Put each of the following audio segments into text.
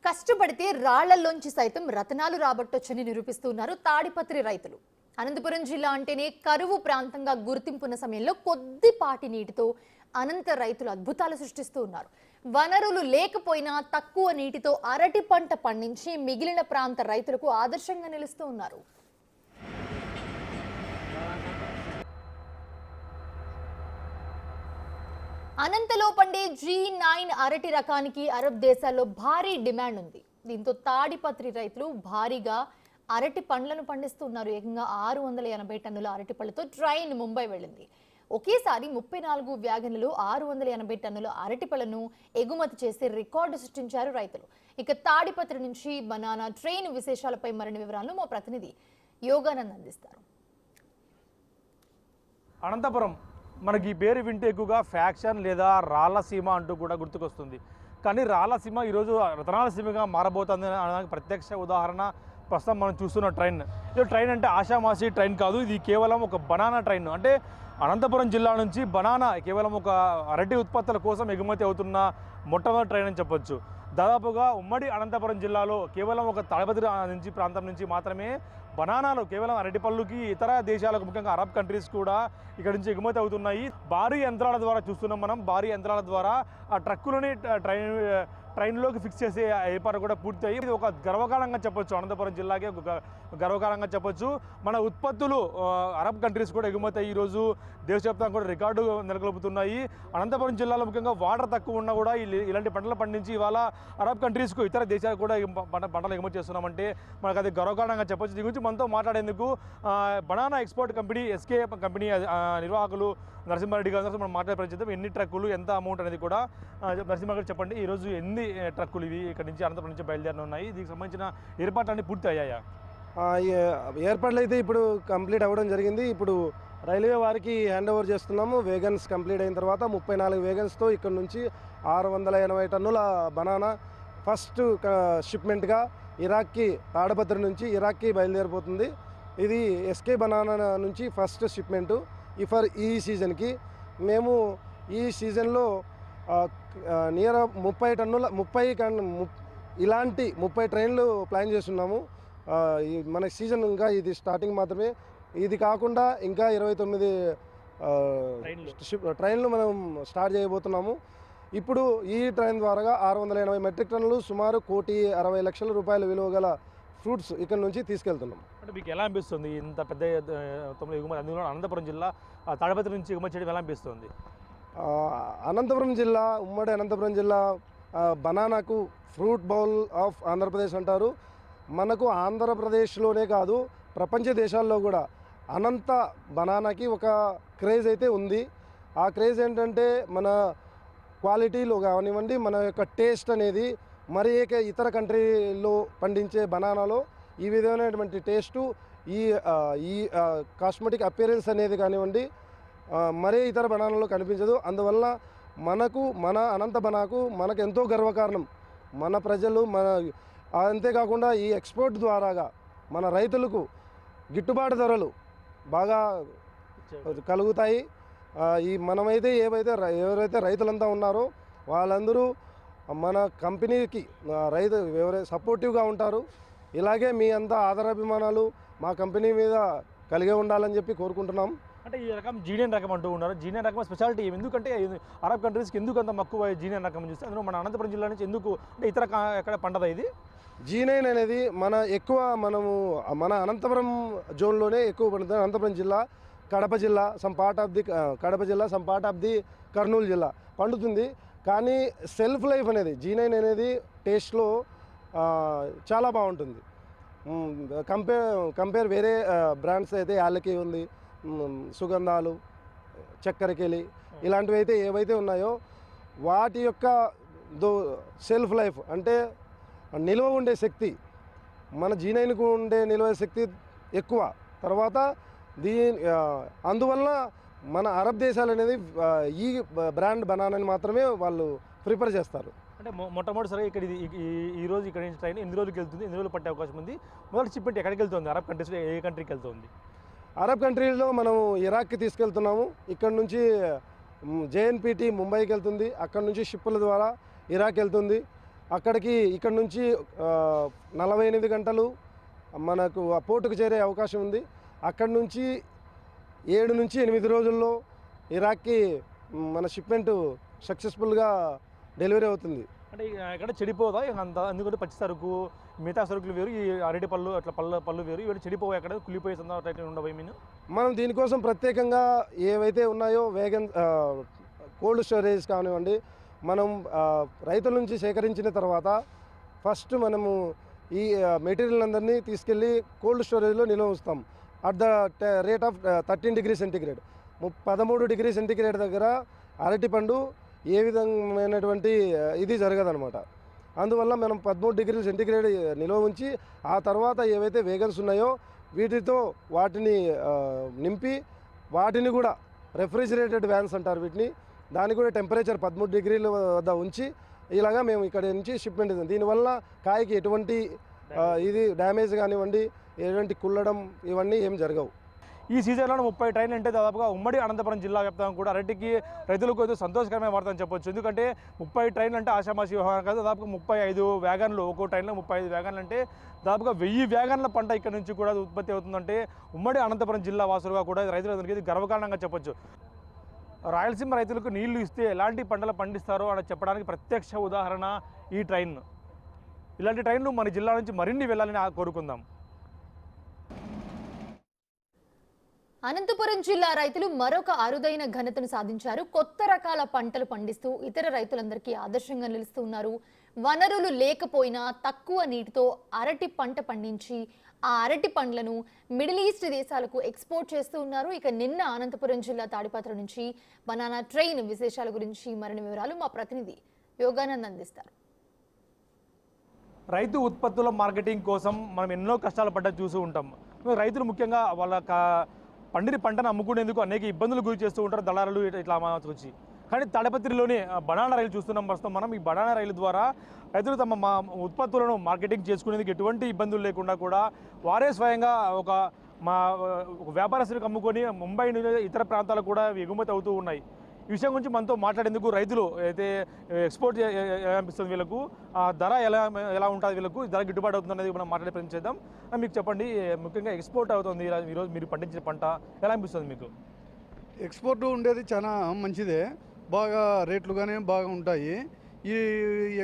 కష్టపడితే రాళ్లలోంచి సైతం రతనాలు రాబట్టొచ్చని నిరూపిస్తున్నారు తాడిపత్రి రైతులు. అనంతపురం జిల్లా అంటేనే కరువు ప్రాంతంగా గుర్తింపున్న సమయంలో కొద్దిపాటి నీటితో అనంత రైతులు అద్భుతాలు సృష్టిస్తూ ఉన్నారు. వనరులు లేకపోయినా తక్కువ నీటితో అరటి పంట పండించి మిగిలిన ప్రాంత రైతులకు ఆదర్శంగా నిలుస్తూ ఉన్నారు. అనంతలో పండే G9 అరటి రకానికి అరబ్ దేశాల్లో భారీ డిమాండ్ ఉంది. దీంతో తాడిపత్రి రైతులు భారీగా అరటి పండ్లను పండిస్తున్నారు. ఏకంగా 680 టన్నుల అరటి పళ్ళతో ట్రైన్ ముంబై వెళ్ళింది. ఒకేసారి 34 వ్యాగన్లలో 680 టన్నుల అరటి పళ్ళను ఎగుమతి చేసి రికార్డు సృష్టించారు రైతులు. ఇక తాడిపత్రి నుంచి బనానా ట్రైన్ విశేషాలపై మరిన్ని వివరాలను మా ప్రతినిధి యోగానంద్ అందిస్తారు. అనంతపురం మనకి పేరు వింటే ఎక్కువగా ఫ్యాక్షన్ లేదా రాళ్లసీమ అంటూ కూడా గుర్తుకొస్తుంది. కానీ రాళ్లసీమ ఈరోజు రతనాల సీమగా మారబోతుంది అనడానికి ప్రత్యక్ష ఉదాహరణ ప్రస్తుతం మనం చూస్తున్న ట్రైన్. ఇది ట్రైన్ అంటే ఆషామాషి ట్రైన్ కాదు, ఇది కేవలం ఒక బనానా ట్రైన్. అంటే అనంతపురం జిల్లా నుంచి బనానా కేవలం ఒక అరటి ఉత్పత్తుల కోసం ఎగుమతి అవుతున్న మొట్టమొదటి ట్రైన్ అని చెప్పొచ్చు. దాదాపుగా ఉమ్మడి అనంతపురం జిల్లాలో కేవలం ఒక తాడిపత్రి నుంచి ప్రాంతం నుంచి మాత్రమే బనానాలు కేవలం అరటిపళ్ళుకి ఇతర దేశాలకు ముఖ్యంగా అరబ్ కంట్రీస్ కూడా ఇక్కడ నుంచి ఎగుమతి అవుతున్నాయి. భారీ యంత్రాల ద్వారా చూస్తున్నాం మనం. భారీ యంత్రాల ద్వారా ఆ ట్రక్కులని ట్రైన్లోకి ఫిక్స్ చేసే ఏర్పాటు కూడా పూర్తయి ఇది ఒక గర్వకారంగా చెప్పొచ్చు. అనంతపురం జిల్లాకి ఒక గర్వకారంగా చెప్పొచ్చు. మన ఉత్పత్తులు అరబ్ కంట్రీస్ కూడా ఎగుమతి అయ్యి ఈరోజు దేశవ్యాప్తంగా కూడా రికార్డు నెలకొల్పుతున్నాయి. అనంతపురం జిల్లాలో ముఖ్యంగా వాటర్ తక్కువ ఉన్నా కూడా ఇలాంటి పంటలు పండించి ఇవాళ అరబ్ కంట్రీస్కు ఇతర దేశాలకు కూడా పంటలు ఎగుమతి చేస్తున్నామంటే మనకు అది గర్వకారణంగా చెప్పొచ్చు. దీని గురించి మనతో మాట్లాడేందుకు banana export company SK company నిర్వాహకులు నరసింహారెడ్డి గారు మనం మాట్లాడే ప్రయత్నిద్దాం. ఎన్ని ట్రక్కులు, ఎంత అమౌంట్ అనేది కూడా నరసింహ గారు చెప్పండి. ఈరోజు ఎన్ని ట్రక్కులు ఇవి ఇక్కడ నుంచి అనంతపురం నుంచి బయలుదేరి ఉన్నాయి? దీనికి సంబంధించిన ఏర్పాట్లన్నీ పూర్తి అయ్యాయా? ఏర్పాట్లు అయితే ఇప్పుడు కంప్లీట్ అవ్వడం జరిగింది. ఇప్పుడు రైల్వే వారికి హ్యాండ్ ఓవర్ చేస్తున్నాము. వేగన్స్ కంప్లీట్ అయిన తర్వాత 34 వేగన్స్తో ఇక్కడ నుంచి 680 టన్నుల బనానా ఫస్ట్ షిప్మెంట్గా ఇరాక్కి తాడపత్రి నుంచి ఇరాక్కి బయలుదేరిపోతుంది. ఇది ఎస్కే బనానా నుంచి ఫస్ట్ షిప్మెంటు ఈ సీజన్కి. మేము ఈ సీజన్లో నియర్ 30 టన్నుల ఇలాంటి 30 ట్రైన్లు ప్లాన్ చేస్తున్నాము. మన సీజన్ ఇంకా ఇది స్టార్టింగ్ మాత్రమే. ఇది కాకుండా ఇంకా 29 ట్రైన్లు మనం స్టార్ట్ చేయబోతున్నాము. ఇప్పుడు ఈ ట్రైన్ ద్వారా 680 మెట్రిక్ టన్నులు సుమారు 1,60,00,000 రూపాయల విలువ గల ఫ్రూట్స్ ఇక్కడ నుంచి తీసుకెళ్తున్నాం. అంటే మీకు ఎలా అనిపిస్తుంది ఇంత పెద్ద ఎగుమతి, అందులో అనంతపురం జిల్లా తాడిపత్రి నుంచి ఎగుమతి చేయడం ఎలా అనిపిస్తుంది? అనంతపురం జిల్లా, ఉమ్మడి అనంతపురం జిల్లా బనానాకు ఫ్రూట్ బౌల్ ఆఫ్ ఆంధ్రప్రదేశ్ అంటారు. మనకు ఆంధ్రప్రదేశ్లోనే కాదు ప్రపంచ దేశాల్లో కూడా అనంత బనానాకి ఒక క్రేజ్ అయితే ఉంది. ఆ క్రేజ్ ఏంటంటే మన క్వాలిటీలో కానివ్వండి, మన యొక్క టేస్ట్ అనేది మరి ఇతర కంట్రీలో పండించే బనానాలో ఈ విధమైనటువంటి టేస్టు, ఈ కాస్మెటిక్ అపియరెన్స్ అనేది కానివ్వండి మరే ఇతర బనానాలో కనిపించదు. అందువల్ల మన అనంత బనాకు మనకు ఎంతో గర్వకారణం. మన ప్రజలు అంతేకాకుండా ఈ ఎక్స్పోర్ట్ ద్వారాగా మన రైతులకు గిట్టుబాటు ధరలు బాగా కలుగుతాయి. మనమైతే ఎవరైతే రైతులంతా ఉన్నారో వాళ్ళందరూ మన కంపెనీకి ఎవరైతే సపోర్టివ్గా ఉంటారు. ఇలాగే మీ అంతా ఆదరాభిమానాలు మా కంపెనీ మీద కలిగే ఉండాలని చెప్పి కోరుకుంటున్నాం. అంటే ఈ రకం G9 రకం అంటూ ఉన్నారు. G9 రకం స్పెషాలిటీ ఎందుకంటే అరబ్ కంట్రీస్కి ఎందుకు అంత మక్కువ G9 రకం చూస్తే అందులో మన అనంతపురం జిల్లా నుంచి ఎందుకు అంటే ఇతర ఎక్కడ పంటదా ఇది? G9 అనేది మన అనంతపురం జోన్లోనే ఎక్కువ పండుతుంది. అనంతపురం జిల్లా, కడప జిల్లా, some part of the Kurnool జిల్లా పండుతుంది. కానీ సెల్ఫ్ లైఫ్ అనేది G9 అనేది టేస్ట్లో చాలా బాగుంటుంది. కంపేర్ వేరే బ్రాండ్స్ అయితే యాలకి ఉంది, సుగంధాలు, చక్కెరకేళి ఇలాంటివి అయితే ఏవైతే ఉన్నాయో వాటి యొక్క సెల్ఫ్ లైఫ్ అంటే నిల్వ ఉండే శక్తి మన G9కు ఉండే నిల్వ శక్తి ఎక్కువ. తర్వాత అందువల్ల మన అరబ్ దేశాలు అనేది ఈ బ్రాండ్ బనానాని మాత్రమే వాళ్ళు ప్రిఫర్ చేస్తారు. అంటే మొట్టమొదటిసారి ఇక్కడ ఈరోజు ఇక్కడ నుంచి ట్రైన్ ఎన్ని రోజులకి వెళ్తుంది, ఎన్ని రోజులు పట్టే అవకాశం ఉంది? మొదటి షిప్మెంట్ ఎక్కడికి వెళ్తుంది? అరబ్ కంట్రీస్లో ఏ కంట్రీకి వెళ్తుంది? అరబ్ కంట్రీలో మనం ఇరాక్కి తీసుకెళ్తున్నాము. ఇక్కడ నుంచి JNPT ముంబైకి వెళ్తుంది. అక్కడ నుంచి షిప్పుల ద్వారా ఇరాక్ వెళ్తుంది. ఇక్కడ నుంచి 48 గంటలు మనకు ఆ పోర్టుకు చేరే అవకాశం ఉంది. అక్కడి నుంచి 7 నుంచి 8 రోజుల్లో ఇరాక్కి మన షిప్మెంట్ సక్సెస్ఫుల్గా డెలివరీ అవుతుంది. అంటే ఎక్కడ చెడిపోదా అంత? ఎందుకంటే పచ్చి సరుకు మిగతా సరుకులు వేరు, ఈ అరటి పళ్ళు అట్లా పళ్ళు వేరు, ఇవి చెడిపోయి అక్కడ కుళ్ళిపోయే సందర్భం ఉండవు. మనం దీనికోసం ప్రత్యేకంగా ఏవైతే ఉన్నాయో కోల్డ్ స్టోరేజ్ కానివ్వండి, మనం రైతుల నుంచి సేకరించిన తర్వాత ఫస్ట్ మనము ఈ మెటీరియల్ అందరినీ తీసుకెళ్ళి కోల్డ్ స్టోరేజ్లో నిల్వ ఉంచుతాం. At the rate of 13 degree centigrade, 13 degree centigrade దగ్గర అరటిపండు ఏ విధమైనటువంటి ఇది జరగదనమాట. అందువల్ల మనం 13 డిగ్రీల సెంటిగ్రేడ్ నిల్వ ఉంచి ఆ తర్వాత ఏవైతే వేగన్స్ ఉన్నాయో వీటితో వాటిని నింపి వాటిని కూడా రెఫ్రిజిరేటెడ్ వ్యాన్స్ అంటారు వీటిని, దానికి కూడా టెంపరేచర్ 13 డిగ్రీల వద్ద ఉంచి ఇలాగా మేము ఇక్కడ నుంచి షిప్మెంట్. దీనివల్ల కాయకి ఎటువంటి ఇది డ్యామేజ్ కానివ్వండి, ఎటువంటి కుళ్ళడం ఇవన్నీ ఏం జరగవు. ఈ సీజన్లో 30 ట్రైన్లు అంటే దాదాపుగా ఉమ్మడి అనంతపురం జిల్లా వ్యాప్తంగా కూడా అరటికి రైతులకు అయితే సంతోషకరమైన వార్త అని చెప్పొచ్చు. ఎందుకంటే 30 ట్రైన్లు అంటే ఆషామాషి వ్యవహారం కాదు. దాదాపుగా 35 వ్యాగన్లు, ఒక్కో ట్రైన్లో 35 వ్యాగన్లు అంటే దాదాపుగా 1000 వ్యాగన్ల పంట ఇక్కడ నుంచి కూడా ఉత్పత్తి అవుతుందంటే ఉమ్మడి అనంతపురం జిల్లా వాసులుగా కూడా రైతులందరికీ ఇది గర్వకారణంగా చెప్పొచ్చు. రాయలసీమ రైతులకు నీళ్లు ఇస్తే ఎలాంటి పంటలు పండిస్తారో అని చెప్పడానికి ప్రత్యక్ష ఉదాహరణ ఈ ట్రైన్. ఇలాంటి ట్రైన్లు మన జిల్లా నుంచి మరిన్ని వెళ్ళాలని కోరుకుందాం. అనంతపురం జిల్లా రైతులు మరొక అరుదైన ఘనతను సాధించారు. కొత్త రకాల పంటలు పండిస్తూ ఇతర రైతులందరికీ ఆదర్శంగా నిలుస్తున్నారు. వనరులు లేకపోయినా తక్కువ నీటితో అరటి పంట పండించి ఆ అరటి పండ్లను మిడిల్ ఈస్ట్ దేశాలకు ఎక్స్పోర్ట్ చేస్తూ ఉన్నారు. ఇక నిన్న అనంతపురం జిల్లా తాడిపత్రి నుంచి బనానా ట్రైన్ విశేషాల గురించి మరిన్ని వివరాలు మా ప్రతినిధి యోగానంద్ అందిస్తారు. రైతు ఉత్పత్తుల మార్కెటింగ్ కోసం మనం ఎన్నో కష్టాలు పడ్డ చూస్తూ ఉంటాం. రైతులు ముఖ్యంగా వాళ్ళ పండిన పంటను అమ్ముకునేందుకు అనేక ఇబ్బందులు గురి చేస్తూ ఉంటారు దళారులు ఇట్లా వచ్చి. కానీ తాడిపత్రిలోనే బనానా రైలు చూస్తున్నాం ప్రస్తుతం మనం. ఈ బనానా రైలు ద్వారా రైతులు తమ ఉత్పత్తులను మార్కెటింగ్ చేసుకునేందుకు ఎటువంటి ఇబ్బందులు లేకుండా కూడా వారే స్వయంగా ఒక వ్యాపారస్తులకు అమ్ముకొని ముంబై నుంచి ఇతర ప్రాంతాలకు కూడా ఎగుమతి అవుతూ ఉన్నాయి. ఈ విషయం గురించి మనతో మాట్లాడేందుకు రైతులు అయితే ఎక్స్పోర్ట్ ఎలా అనిపిస్తుంది, వీళ్ళకు ఆ ధర ఎలా ఉంటుంది, వీళ్ళకు ధర గిట్టుబాటు అవుతుంది అనేది మనం మాట్లాడే ప్రయత్నం చేద్దాం. మీకు చెప్పండి, ముఖ్యంగా ఎక్స్పోర్ట్ అవుతుంది ఈరోజు మీరు పండించిన పంట ఎలా అనిపిస్తుంది మీకు? ఎక్స్పోర్ట్ ఉండేది చాలా మంచిదే, బాగా రేట్లు కానీ బాగా ఉంటాయి. ఈ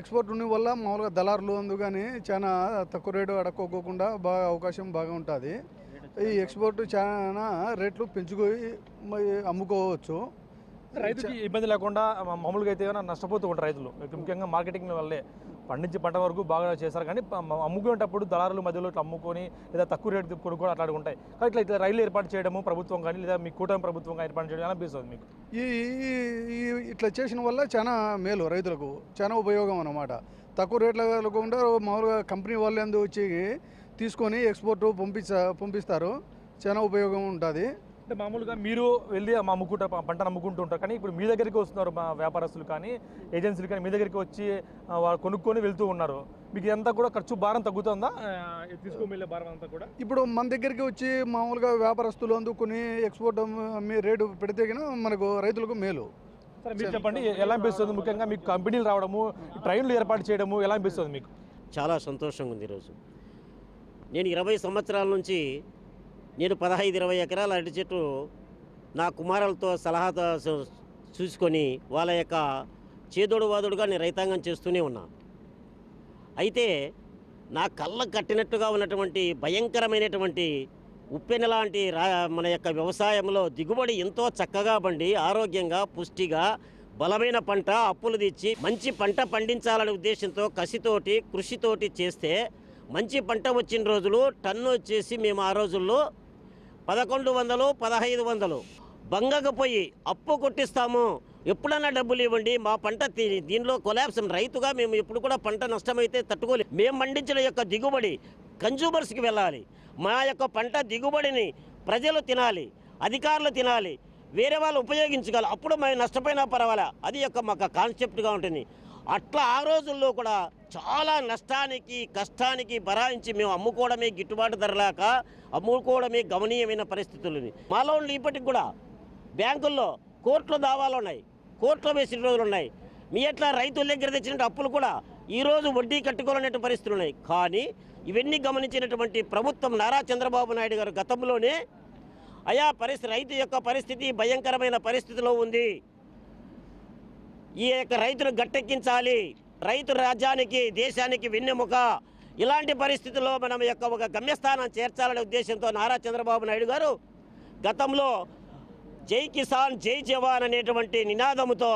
ఎక్స్పోర్ట్ ఉండే వల్ల మామూలుగా దళారులు అందుకని చాలా తక్కువ రేటు అడక్కోకుండా బాగా అవకాశం బాగా ఉంటుంది. ఈ ఎక్స్పోర్ట్ చాలా రేట్లు పెంచుకొని అమ్ముకోవచ్చు. రైతుకి ఇబ్బంది లేకుండా మామూలుగా అయితే ఏమైనా నష్టపోతూ ఉంటారు రైతులు, ముఖ్యంగా మార్కెటింగ్ వల్లే. పండించి పంట వరకు బాగా చేస్తారు కానీ అమ్ముకునేటప్పుడు దళారుల మధ్యలో ఇట్లా అమ్ముకొని లేదా తక్కువ రేటు కొనుక్కొని అట్లా ఉంటాయి. కానీ ఇట్లా రైలు ఏర్పాటు చేయడము ప్రభుత్వం కానీ లేదా మీ కూటమి ప్రభుత్వం ఏర్పాటు చేయడం ఎలా అనిపిస్తుంది మీకు? ఇట్లా చేసిన వల్ల చాలా మేలు, రైతులకు చాలా ఉపయోగం అన్నమాట. తక్కువ రేట్ల కాకుండా మామూలుగా కంపెనీ వాళ్ళు వచ్చి తీసుకొని ఎక్స్పోర్ట్ పంపిస్తారు, చాలా ఉపయోగం ఉంటుంది. అంటే మామూలుగా మీరు వెళ్ళి పంటను అమ్ముకుంటూ ఉంటారు, కానీ ఇప్పుడు మీ దగ్గరికి వస్తున్నారు మా వ్యాపారస్తులు కానీ ఏజెన్సీలు కానీ మీ దగ్గరికి వచ్చి వాళ్ళు కొనుక్కొని వెళ్తూ ఉన్నారు. మీకు అంతా కూడా ఖర్చు భారం తగ్గుతుందా, తీసుకొని వెళ్ళే భారం అంతా కూడా? ఇప్పుడు మన దగ్గరికి వచ్చి మామూలుగా వ్యాపారస్తులు అందుకుని ఎక్స్పోర్ట్ రేటు పెడితే మనకు రైతులకు మేలు. సరే మీరు చెప్పండి, ఎలా అనిపిస్తుంది? ముఖ్యంగా మీకు కంపెనీలు రావడము, ట్రైన్లు ఏర్పాటు చేయడము ఎలా అనిపిస్తుంది మీకు? చాలా సంతోషంగా ఉంది. ఈరోజు నేను 20 సంవత్సరాల నుంచి నేను 15-20 ఎకరాల అరటి చెట్టు నా కుమారులతో సలహాతో చూసుకొని వాళ్ళ యొక్క చేదోడు వాదోడుగా నేను రైతాంగం చేస్తూనే ఉన్నా. అయితే నా కళ్ళ కట్టినట్టుగా ఉన్నటువంటి భయంకరమైనటువంటి ఉప్పెన లాంటి మన యొక్క వ్యవసాయంలో దిగుబడి ఎంతో చక్కగా పండి ఆరోగ్యంగా పుష్టిగా బలమైన పంట అప్పులు తెచ్చి మంచి పంట పండించాలనే ఉద్దేశంతో కసితోటి కృషితోటి చేస్తే మంచి పంట వచ్చిన రోజులు టన్ను వచ్చేసి మేము ఆ రోజుల్లో 1100, 1500 బంగకపోయి అప్పు కొట్టిస్తాము, ఎప్పుడన్నా డబ్బులు ఇవ్వండి మా పంట దీనిలో కొలాప్స్. రైతుగా మేము ఎప్పుడు కూడా పంట నష్టమైతే తట్టుకోలేము. మేము పండించిన యొక్క దిగుబడి కన్జ్యూమర్స్కి వెళ్ళాలి. మా యొక్క పంట దిగుబడిని ప్రజలు తినాలి, అధికారులు తినాలి, వేరే వాళ్ళు ఉపయోగించగలరు. అప్పుడు మేము నష్టపోయినా పర్వాలే, అది యొక్క మాకు కాన్సెప్ట్గా ఉంటుంది. అట్లా ఆ రోజుల్లో కూడా చాలా నష్టానికి కష్టానికి భరాయించి మేము అమ్ముకోవడమే గిట్టుబాటు ధరలేక అమ్ముకోవడమే గమనీయమైన పరిస్థితులు. మాలో ఇప్పటికి కూడా బ్యాంకుల్లో కోర్టులో దావాలు ఉన్నాయి, కోర్టులో వేసిన రోజులు ఉన్నాయి. మీ ఎట్లా రైతుల దగ్గర తెచ్చిన అప్పులు కూడా ఈరోజు వడ్డీ కట్టుకోలేనటువంటి పరిస్థితులు ఉన్నాయి. కానీ ఇవన్నీ గమనించినటువంటి ప్రభుత్వం నారా చంద్రబాబు నాయుడు గారు గతంలోనే రైతు యొక్క పరిస్థితి భయంకరమైన పరిస్థితిలో ఉంది, ఈ యొక్క రైతును గట్టెక్కించాలి, రైతు రాజ్యానికి దేశానికి వెన్నెముక, ఇలాంటి పరిస్థితుల్లో మనం యొక్క ఒక గమ్యస్థానం చేర్చాలనే ఉద్దేశంతో నారా చంద్రబాబు నాయుడు గారు గతంలో జై కిసాన్ జై జవాన్ అనేటువంటి నినాదంతో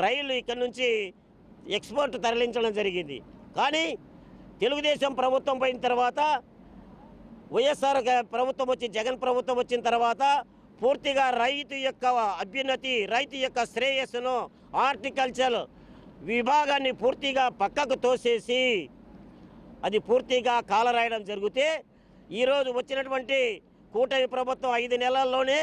రైలు ఇక్కడ నుంచి ఎక్స్పోర్ట్ తరలించడం జరిగింది. కానీ తెలుగుదేశం ప్రభుత్వం పోయిన తర్వాత వైఎస్ఆర్ ప్రభుత్వం వచ్చి జగన్ ప్రభుత్వం వచ్చిన తర్వాత పూర్తిగా రైతు యొక్క అభ్యున్నతి, రైతు యొక్క శ్రేయస్సును హార్టికల్చర్ విభాగాన్ని పూర్తిగా పక్కకు తోసేసి అది పూర్తిగా కాలరాయడం జరిగితే ఈరోజు వచ్చినటువంటి కూటమి ప్రభుత్వం 5 నెలల్లోనే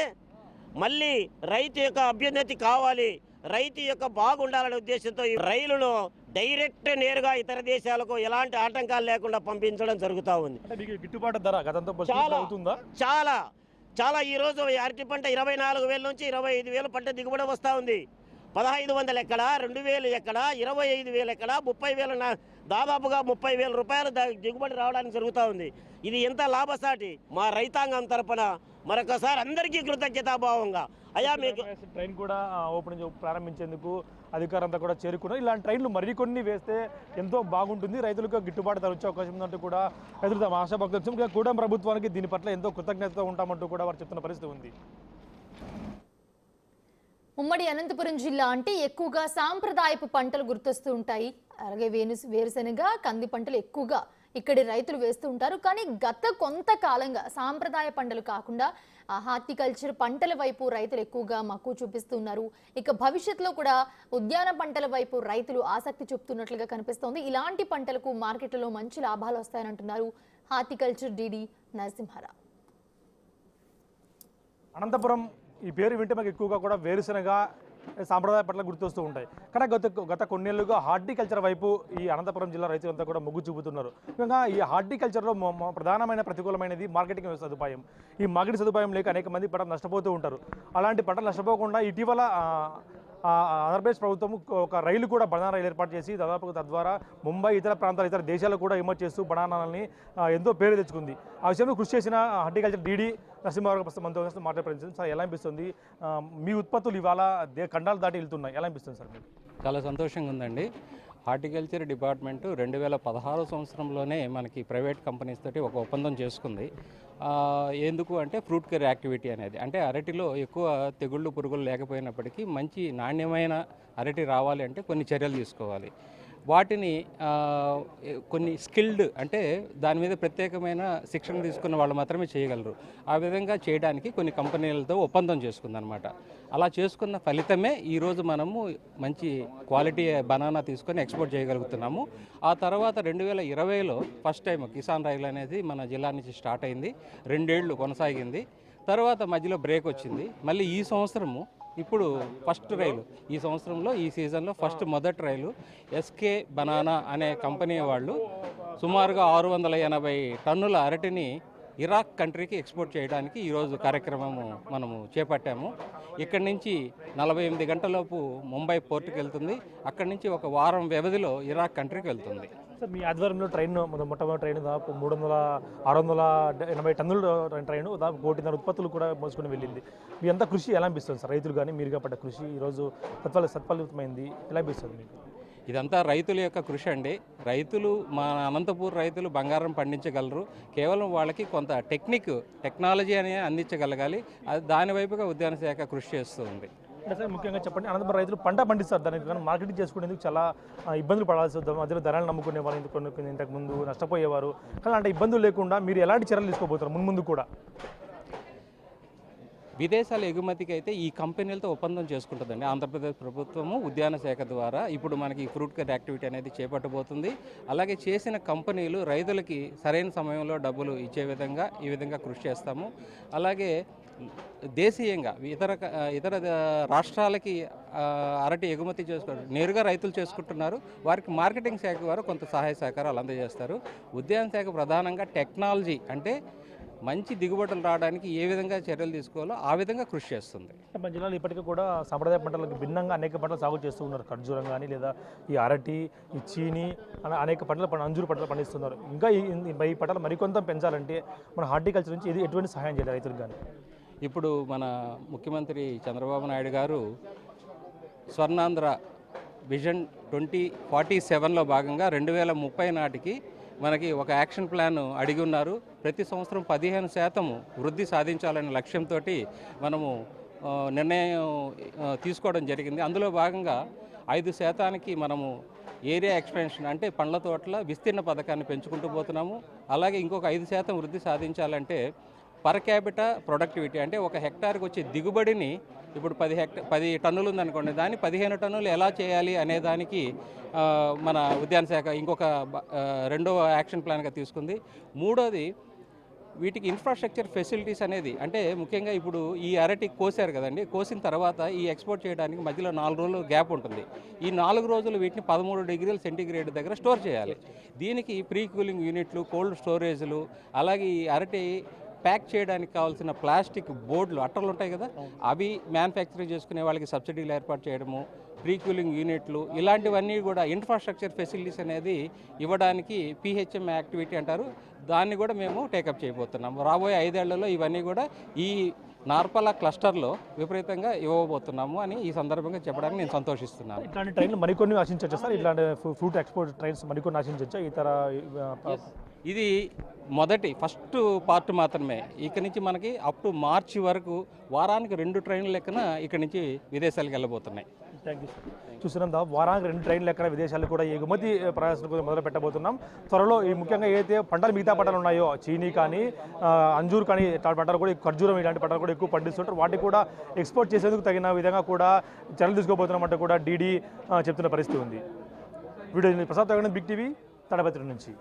మళ్ళీ రైతు యొక్క అభ్యున్నతి కావాలి, రైతు యొక్క బాగుండాలనే ఉద్దేశంతో ఈ రైలును డైరెక్ట్ నేరుగా ఇతర దేశాలకు ఎలాంటి ఆటంకాలు లేకుండా పంపించడం జరుగుతూ ఉంది. గిట్టుబాటు ధర గతంతో అవుతుందా? చాలా చాలా ఈరోజు అరటి పంట 24,000 నుంచి 25,000 పంట దిగుబడి వస్తూ ఉంది. 1,500 ఎక్కడ, 2,000 ఎక్కడ, 25,000 ఎక్కడ, 30,000 దాదాపుగా 30,000 రూపాయలు దిగుబడి రావడానికి జరుగుతూ ఉంది. ఇది ఎంత లాభసాటి. మా రైతాంగం తరపున మరొకసారి అందరికీ కృతజ్ఞతాభావంగా మీకు ట్రైన్ కూడా ఓపెన్ ప్రారంభించేందుకు అధికారంతా కూడా చేరుకున్నారు. ఇలాంటి ట్రైన్లు మరికొన్ని వేస్తే ఎంతో బాగుంటుంది, రైతులకు గిట్టుబాటు ధర వచ్చే అవకాశం ఉందంటూ కూడా రైతులు తమ ఆశాభక్తం కూటమి ప్రభుత్వానికి దీని పట్ల ఎంతో కృతజ్ఞతతో ఉంటామంటూ కూడా వారు చెప్తున్న పరిస్థితి ఉంది. ఉమ్మడి అనంతపురం జిల్లా అంటే ఎక్కువగా సాంప్రదాయపు పంటలు గుర్తొస్తూ ఉంటాయి. అలాగే వేరుశెనగ, కంది పంటలు ఎక్కువగా ఇక్కడి రైతులు వేస్తూ ఉంటారు. కానీ గత కొంతకాలంగా సాంప్రదాయ పంటలు కాకుండా హార్టికల్చర్ పంటల వైపు రైతులు ఎక్కువగా మక్కువ చూపిస్తున్నారు. ఇక భవిష్యత్తులో కూడా ఉద్యాన పంటల వైపు రైతులు ఆసక్తి చూపుతున్నట్లుగా కనిపిస్తోంది. ఇలాంటి పంటలకు మార్కెట్లలో మంచి లాభాలు వస్తాయని అంటున్నారు హార్టికల్చర్ డీడీ నరసింహారావు. అనంతపురం ఈ పేరు వింటే మనకి ఎక్కువగా కూడా వేరుశెనగ సాంప్రదాయ పట్ల గుర్తొస్తూ ఉంటాయి. కానీ గత కొన్నేళ్లుగా హార్టికల్చర్ వైపు ఈ అనంతపురం జిల్లా రైతులంతా కూడా మొగ్గు చూపుతున్నారు. ముఖ్యంగా ఈ హార్టికల్చర్లో ప్రధానమైన ప్రతికూలమైనది మార్కెటింగ్ సదుపాయం. ఈ మార్కెటింగ్ సదుపాయం లేక అనేక మంది పంటలు నష్టపోతూ ఉంటారు. అలాంటి పంటలు నష్టపోకుండా ఇటీవల ఆంధ్రప్రదేశ్ ప్రభుత్వం ఒక రైలు కూడా బనానా రైలు ఏర్పాటు చేసి దాదాపుగా తద్వారా ముంబై ఇతర ప్రాంతాలు ఇతర దేశాలకు కూడా ఎగుమతి చేస్తూ బనానాలని ఎంతో పేరు తెచ్చుకుంది. ఆ విషయంలో కృషి చేసిన హార్టికల్చర్ డీడీ నరసింహారావు ప్రస్తుతం మనతో మాట్లాడే సార్, ఎలా అనిపిస్తుంది? మీ ఉత్పత్తులు ఇవాళ ఖండాలు దాటి వెళ్తున్నాయి, ఎలా అనిపిస్తుంది సార్ మీకు? చాలా సంతోషంగా ఉందండి. హార్టికల్చర్ డిపార్ట్మెంటు 2016 సంవత్సరంలోనే మనకి ప్రైవేట్ కంపెనీస్ తోటి ఒక ఒప్పందం చేసుకుంది. ఎందుకు అంటే ఫ్రూట్ కేర్ యాక్టివిటీ అనేది, అంటే అరటిలో ఎక్కువ తెగుళ్ళు పురుగులు లేకపోయినప్పటికీ మంచి నాణ్యమైన అరటి రావాలి అంటే కొన్ని చర్యలు తీసుకోవాలి. వాటిని కొన్ని స్కిల్డ్, అంటే దాని మీద ప్రత్యేకమైన శిక్షణ తీసుకున్న వాళ్ళు మాత్రమే చేయగలరు. ఆ విధంగా చేయడానికి కొన్ని కంపెనీలతో ఒప్పందం చేసుకుందనమాట. అలా చేసుకున్న ఫలితమే ఈరోజు మనము మంచి క్వాలిటీ బనానా తీసుకొని ఎక్స్పోర్ట్ చేయగలుగుతున్నాము. ఆ తర్వాత 2020లో ఫస్ట్ టైం కిసాన్ రైలు అనేది మన జిల్లా నుంచి స్టార్ట్ అయింది. 2 ఏళ్ళు కొనసాగింది. తర్వాత మధ్యలో బ్రేక్ వచ్చింది. మళ్ళీ ఈ సంవత్సరము ఇప్పుడు ఫస్ట్ రైలు, ఈ సంవత్సరంలో ఈ సీజన్లో మొదటి రైలు ఎస్కే బనానా అనే కంపెనీ వాళ్ళు సుమారుగా 680 టన్నుల అరటిని ఇరాక్ కంట్రీకి ఎక్స్పోర్ట్ చేయడానికి ఈరోజు కార్యక్రమము మనము చేపట్టాము. ఇక్కడి నుంచి 48 గంటలలోపు ముంబై పోర్టుకి వెళ్తుంది. అక్కడి నుంచి ఒక వారం వ్యవధిలో ఇరాక్ కంట్రీకి వెళ్తుంది. సార్, మీ ఆధ్వర్యంలో ట్రైన్ మొట్టమొదటి ట్రైన్ దాదాపు 680 టన్నుల ట్రైన్ దాదాపు 1.5 ఉత్పత్తులు కూడా మోసుకొని వెళ్ళింది. మీ అంతా కృషి ఎలా అనిపిస్తుంది సార్? రైతులు కానీ మీరుగా పడ్డ కృషి ఈరోజు సత్ఫలితమైంది, ఎలా అనిపిస్తుంది మీకు? ఇదంతా రైతుల యొక్క కృషి అండి. రైతులు, మన అనంతపూర్ రైతులు బంగారం పండించగలరు. కేవలం వాళ్ళకి కొంత టెక్నాలజీ అనేది అందించగలగాలి. అది దాని వైపుగా ఉద్యాన శాఖ కృషి చేస్తూ ఉంది. అంటే సార్, ముఖ్యంగా చెప్పండి, అనంతపురం రైతులు పంట పండిస్తారు, దానికి కానీ మార్కెటింగ్ చేసుకునేందుకు చాలా ఇబ్బందులు పడాల్సి వద్దాం. మధ్యలో ధరలు నమ్ముకునే వాళ్ళు ఇంతకు ముందు నష్టపోయేవారు. కానీ అంటే ఇబ్బందులు లేకుండా మీరు ఎలాంటి చర్యలు తీసుకోబోతారు ముందు కూడా? విదేశాల ఎగుమతికి అయితే ఈ కంపెనీలతో ఒప్పందం చేసుకుంటుందండి ఆంధ్రప్రదేశ్ ప్రభుత్వము ఉద్యాన శాఖ ద్వారా. ఇప్పుడు మనకి ఫ్రూట్ కేర్ యాక్టివిటీ అనేది చేపట్టబోతుంది. అలాగే చేసిన కంపెనీలు రైతులకి సరైన సమయంలో డబ్బులు ఇచ్చే విధంగా ఈ విధంగా కృషి చేస్తాము. అలాగే దేశీయంగా ఇతర రాష్ట్రాలకి అరటి ఎగుమతి నేరుగా రైతులు చేసుకుంటున్నారు. వారికి మార్కెటింగ్ శాఖ వారు కొంత సహాయ సహకారాలు అందజేస్తారు. ఉద్యాన శాఖ ప్రధానంగా టెక్నాలజీ, అంటే మంచి దిగుబడులు రావడానికి ఏ విధంగా చర్యలు తీసుకోవాలో ఆ విధంగా కృషి చేస్తుంది. మన జిల్లాలో ఇప్పటికీ కూడా సాంప్రదాయ పంటలకు భిన్నంగా అనేక పంటలు సాగు చేస్తూ ఉన్నారు. ఖర్జూరం కానీ లేదా ఈ అరటి, ఈ చీని అనేక పంటలు అంజూరు పంటలు పండిస్తున్నారు. ఇంకా ఈ పంటలు మరికొంత పెంచాలంటే మన హార్టికల్చర్ నుంచి ఇది ఎటువంటి సహాయం చేయాలి రైతులకు కానీ? ఇప్పుడు మన ముఖ్యమంత్రి చంద్రబాబు నాయుడు గారు స్వర్ణాంధ్ర విజన్ 2047లో భాగంగా 2030 నాటికి మనకి ఒక యాక్షన్ ప్లాన్ అడిగి ఉన్నారు. ప్రతి సంవత్సరం 15% వృద్ధి సాధించాలనే లక్ష్యంతో మనము నిర్ణయం తీసుకోవడం జరిగింది. అందులో భాగంగా 5% మనము ఏరియా ఎక్స్పెన్షన్ అంటే పండ్ల తోటల విస్తీర్ణ పథకాన్ని పెంచుకుంటూ పోతున్నాము. అలాగే ఇంకొక 5% వృద్ధి సాధించాలంటే పర్ క్యాపిటా ప్రొడక్టివిటీ అంటే ఒక హెక్టార్కి వచ్చే దిగుబడిని ఇప్పుడు 10 టన్నులు ఉందనుకోండి, దాన్ని 15 టన్నులు ఎలా చేయాలి అనే దానికి మన ఉద్యాన శాఖ ఇంకొక రెండవ యాక్షన్ ప్లాన్గా తీసుకుంది. మూడోది వీటికి ఇన్ఫ్రాస్ట్రక్చర్ ఫెసిలిటీస్ అనేది అంటే ముఖ్యంగా ఇప్పుడు ఈ అరటి కోసారు కదండి, కోసిన తర్వాత ఈ ఎక్స్పోర్ట్ చేయడానికి మధ్యలో 4 రోజులు గ్యాప్ ఉంటుంది. ఈ 4 రోజులు వీటిని 13 డిగ్రీల సెంటీగ్రేడ్ దగ్గర స్టోర్ చేయాలి. దీనికి ప్రీ కూలింగ్ యూనిట్లు, కోల్డ్ స్టోరేజ్లు, అలాగే ఈ అరటి ప్యాక్ చేయడానికి కావాల్సిన ప్లాస్టిక్ బోర్డులు, అట్టలు ఉంటాయి కదా, అవి మ్యానుఫ్యాక్చరింగ్ చేసుకునే వాళ్ళకి సబ్సిడీలు ఏర్పాటు చేయడము, ప్రీ కూలింగ్ యూనిట్లు, ఇలాంటివన్నీ కూడా ఇన్ఫ్రాస్ట్రక్చర్ ఫెసిలిటీస్ అనేది ఇవ్వడానికి పిహెచ్ఎం యాక్టివిటీ అంటారు. దాన్ని కూడా మేము టేకప్ చేయబోతున్నాం. రాబోయే 5 ఏళ్లలో ఇవన్నీ కూడా ఈ నార్పల క్లస్టర్లో విపరీతంగా ఇవ్వబోతున్నాము అని ఈ సందర్భంగా చెప్పడానికి నేను సంతోషిస్తున్నాను. ఇట్లాంటి ట్రైన్లు మరికొన్ని ఆశించవచ్చు సార్? ఇట్లాంటి ఫ్రూట్ ఎక్స్పోర్ట్ ట్రైన్స్ మరికొన్ని ఆశించవచ్చా? ఇతర ఇది ఫస్ట్ పార్ట్ మాత్రమే. ఇక్కడ నుంచి మనకి అప్ టు మార్చి వరకు వారానికి 2 ట్రైన్లు లెక్కన ఇక్కడ నుంచి విదేశాలకు వెళ్ళబోతున్నాయి. Thank you sir. చూస్తున్నాం వారానికి 2 ట్రైన్లు లెక్కన విదేశాలకు కూడా ఎగుమతి ప్రయాసం మొదలు పెట్టబోతున్నాం. త్వరలో ఈ ముఖ్యంగా ఏదైతే పంటలు మిగతా పంటలు ఉన్నాయో చీనీ కానీ అంజూరు కానీ పంటలు కూడా ఖర్జూరం ఇలాంటి పంటలు కూడా ఎక్కువ పండిస్తుంటారు. వాటికి కూడా ఎక్స్పోర్ట్ చేసేందుకు తగిన విధంగా కూడా చర్యలు తీసుకోబోతున్నామంటే కూడా డీడీ చెప్తున్న పరిస్థితి ఉంది. Video Prasad Big TV Tadipatri నుంచి.